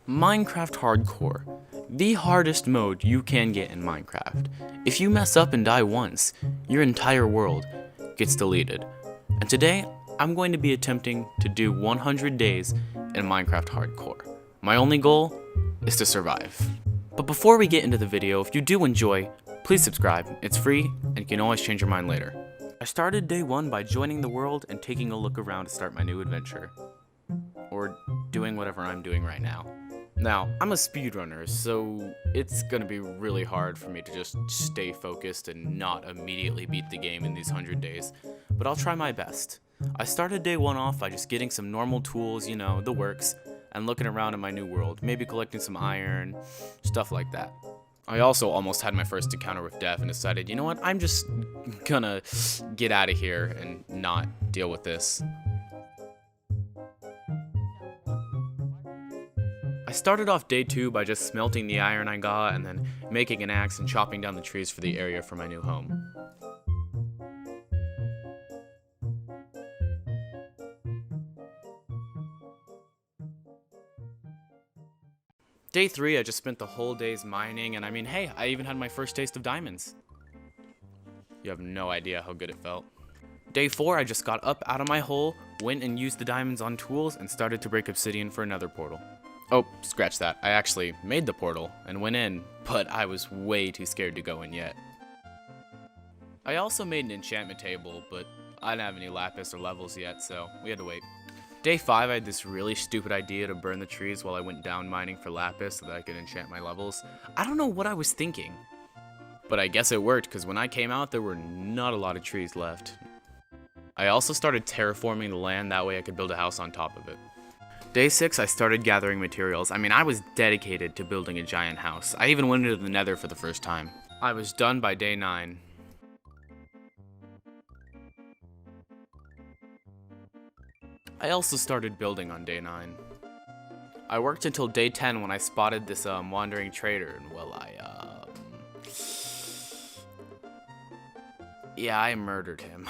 Minecraft Hardcore, the hardest mode you can get in Minecraft. If you mess up and die once, your entire world gets deleted. And today, I'm going to be attempting to do 100 days in Minecraft Hardcore. My only goal is to survive. But before we get into the video, if you do enjoy, please subscribe. It's free, and you can always change your mind later. I started day 1 by joining the world and taking a look around to start my new adventure. Or doing whatever I'm doing right now. Now, I'm a speedrunner, so it's gonna be really hard for me to just stay focused and not immediately beat the game in these 100 days, but I'll try my best. I started day 1 off by just getting some normal tools, you know, the works, and looking around in my new world, maybe collecting some iron, stuff like that. I also almost had my first encounter with death and decided, you know what, I'm just gonna get out of here and not deal with this. I started off day 2 by just smelting the iron I got and then making an axe and chopping down the trees for the area for my new home. Day 3, I just spent the whole days mining, and I mean, hey, I even had my first taste of diamonds. You have no idea how good it felt. Day 4, I just got up out of my hole, went and used the diamonds on tools, and started to break obsidian for another portal. Oh, scratch that. I actually made the portal and went in, but I was way too scared to go in yet. I also made an enchantment table, but I didn't have any lapis or levels yet, so we had to wait. Day 5, I had this really stupid idea to burn the trees while I went down mining for lapis so that I could enchant my levels. I don't know what I was thinking, but I guess it worked because when I came out, there were not a lot of trees left. I also started terraforming the land, that way I could build a house on top of it. Day 6, I started gathering materials. I mean, I was dedicated to building a giant house. I even went into the nether for the first time. I was done by day 9. I also started building on day 9. I worked until day 10 when I spotted this wandering trader, and well, yeah, I murdered him.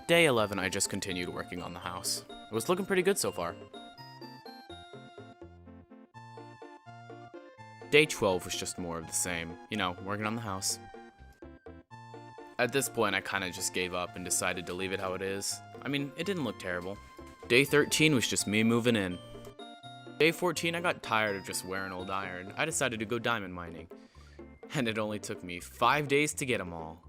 Day 11, I just continued working on the house. It was looking pretty good so far. Day 12 was just more of the same, you know, working on the house. At this point, I kind of just gave up and decided to leave it how it is. I mean, it didn't look terrible. Day 13 was just me moving in. Day 14, I got tired of just wearing old iron. I decided to go diamond mining. And it only took me 5 days to get them all.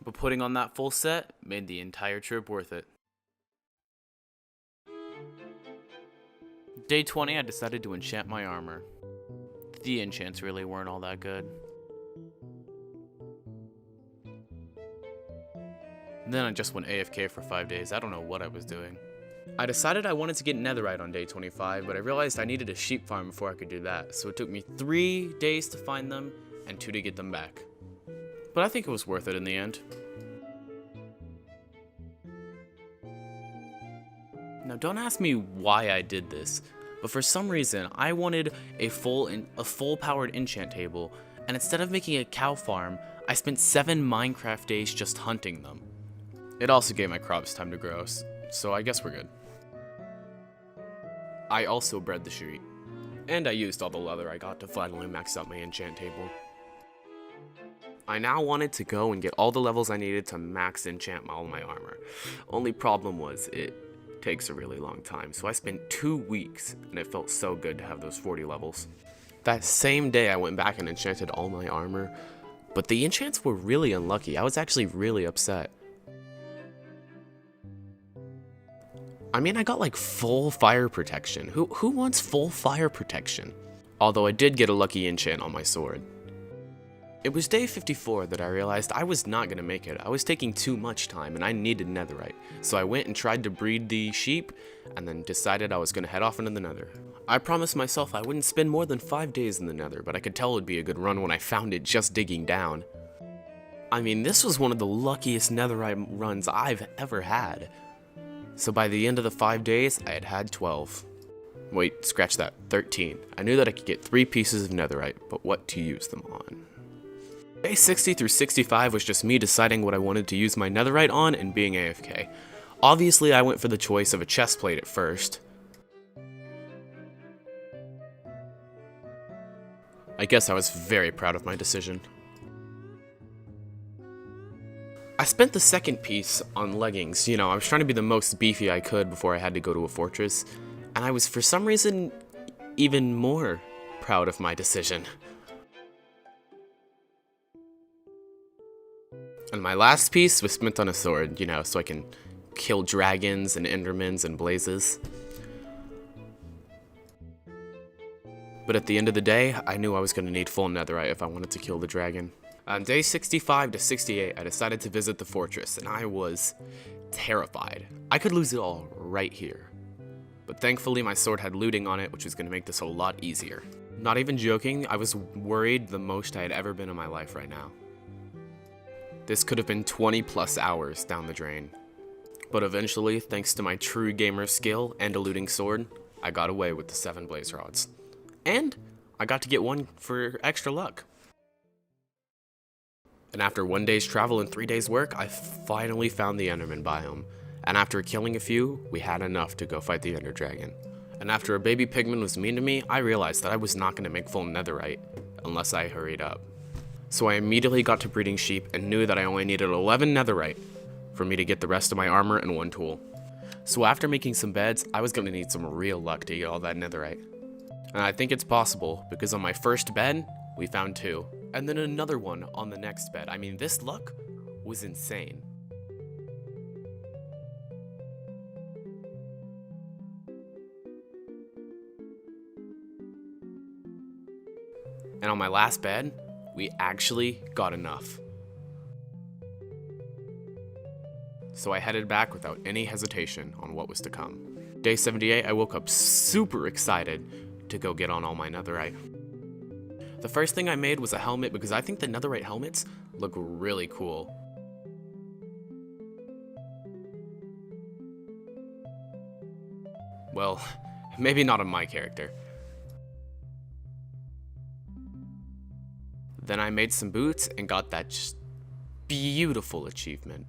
But putting on that full set made the entire trip worth it. Day 20, I decided to enchant my armor. The enchants really weren't all that good. Then I just went AFK for 5 days. I don't know what I was doing. I decided I wanted to get netherite on day 25, but I realized I needed a sheep farm before I could do that. So it took me 3 days to find them and 2 to get them back. But I think it was worth it in the end. Now don't ask me why I did this, but for some reason I wanted a full powered enchant table, and instead of making a cow farm, I spent 7 Minecraft days just hunting them. It also gave my crops time to grow, so I guess we're good. I also bred the sheep, and I used all the leather I got to finally max out my enchant table. I now wanted to go and get all the levels I needed to max enchant all my armor. Only problem was it takes a really long time, so I spent 2 weeks, and it felt so good to have those 40 levels. That same day I went back and enchanted all my armor, but the enchants were really unlucky. I was actually really upset. I mean, I got like full fire protection. Who wants full fire protection? Although I did get a lucky enchant on my sword. It was day 54 that I realized I was not going to make it. I was taking too much time and I needed netherite. So I went and tried to breed the sheep and then decided I was going to head off into the nether. I promised myself I wouldn't spend more than 5 days in the nether, but I could tell it would be a good run when I found it just digging down. I mean, this was one of the luckiest netherite runs I've ever had. So by the end of the 5 days, I had 12. Wait, scratch that, 13. I knew that I could get 3 pieces of netherite, but what to use them on? Day 60 through 65 was just me deciding what I wanted to use my netherite on and being AFK. Obviously, I went for the choice of a chest plate at first. I guess I was very proud of my decision. I spent the second piece on leggings. You know, I was trying to be the most beefy I could before I had to go to a fortress, and I was for some reason even more proud of my decision. And my last piece was spent on a sword, you know, so I can kill dragons and endermans and blazes. But at the end of the day, I knew I was going to need full netherite if I wanted to kill the dragon. On day 65 to 68, I decided to visit the fortress, and I was terrified. I could lose it all right here. But thankfully my sword had looting on it, which was going to make this a lot easier. Not even joking, I was worried the most I had ever been in my life right now. This could have been 20 plus hours down the drain. But eventually, thanks to my true gamer skill and a looting sword, I got away with the 7 blaze rods. And I got to get one for extra luck. And after 1 day's travel and 3 days work, I finally found the Enderman biome. And after killing a few, we had enough to go fight the Ender Dragon. And after a baby pigman was mean to me, I realized that I was not going to make full netherite unless I hurried up. So I immediately got to breeding sheep and knew that I only needed 11 netherite for me to get the rest of my armor and 1 tool. So after making some beds, I was going to need some real luck to get all that netherite. And I think it's possible, because on my first bed, we found 2. And then another one on the next bed. I mean, this luck was insane. And on my last bed, we actually got enough. So I headed back without any hesitation on what was to come. Day 78, I woke up super excited to go get on all my netherite. The first thing I made was a helmet because I think the netherite helmets look really cool. Well, maybe not on my character. Then I made some boots and got that just beautiful achievement.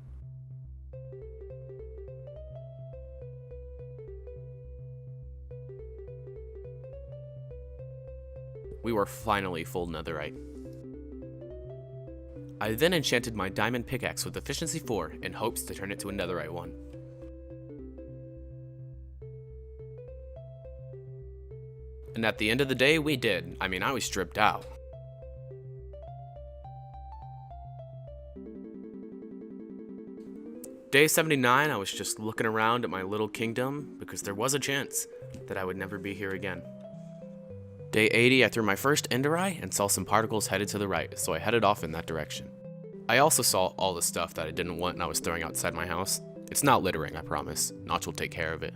We were finally full netherite. I then enchanted my diamond pickaxe with efficiency 4 in hopes to turn it to a netherite one. And at the end of the day, we did. I mean, I was stripped out. Day 79, I was just looking around at my little kingdom because there was a chance that I would never be here again. Day 80, I threw my first ender eye and saw some particles headed to the right, so I headed off in that direction. I also saw all the stuff that I didn't want and I was throwing outside my house. It's not littering, I promise. Notch will take care of it.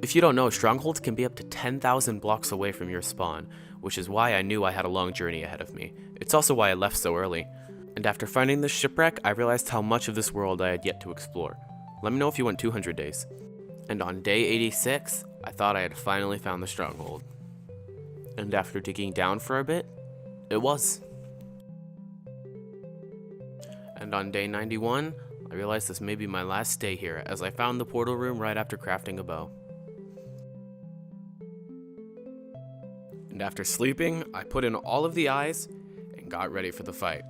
If you don't know, strongholds can be up to 10,000 blocks away from your spawn, which is why I knew I had a long journey ahead of me. It's also why I left so early. And after finding this shipwreck, I realized how much of this world I had yet to explore. Let me know if you want 200 days. And on day 86, I thought I had finally found the stronghold. And after digging down for a bit, it was. And on day 91, I realized this may be my last day here, as I found the portal room right after crafting a bow. And after sleeping, I put in all of the eyes and got ready for the fight.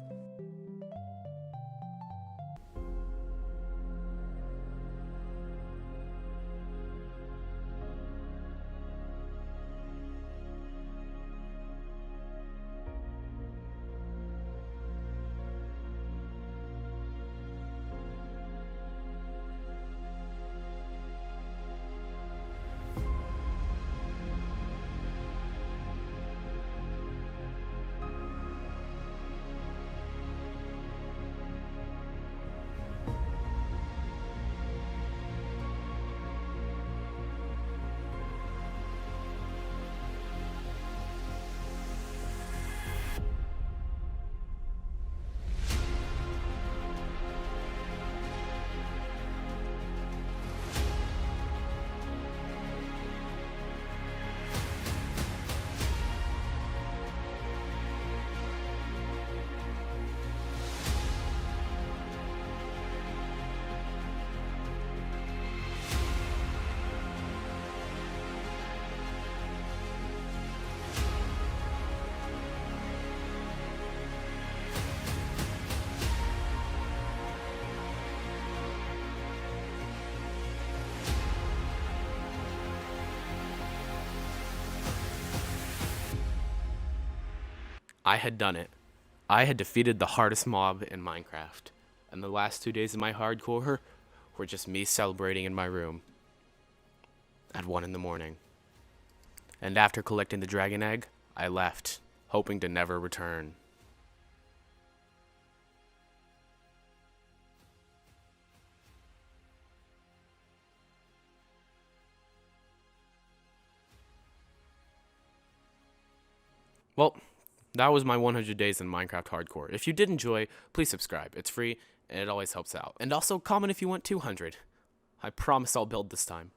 I had done it. I had defeated the hardest mob in Minecraft. And the last 2 days of my hardcore were just me celebrating in my room at 1 in the morning. And after collecting the dragon egg, I left, hoping to never return. Well, that was my 100 days in Minecraft Hardcore. If you did enjoy, please subscribe. It's free, and it always helps out. And also comment if you want 200. I promise I'll build this time.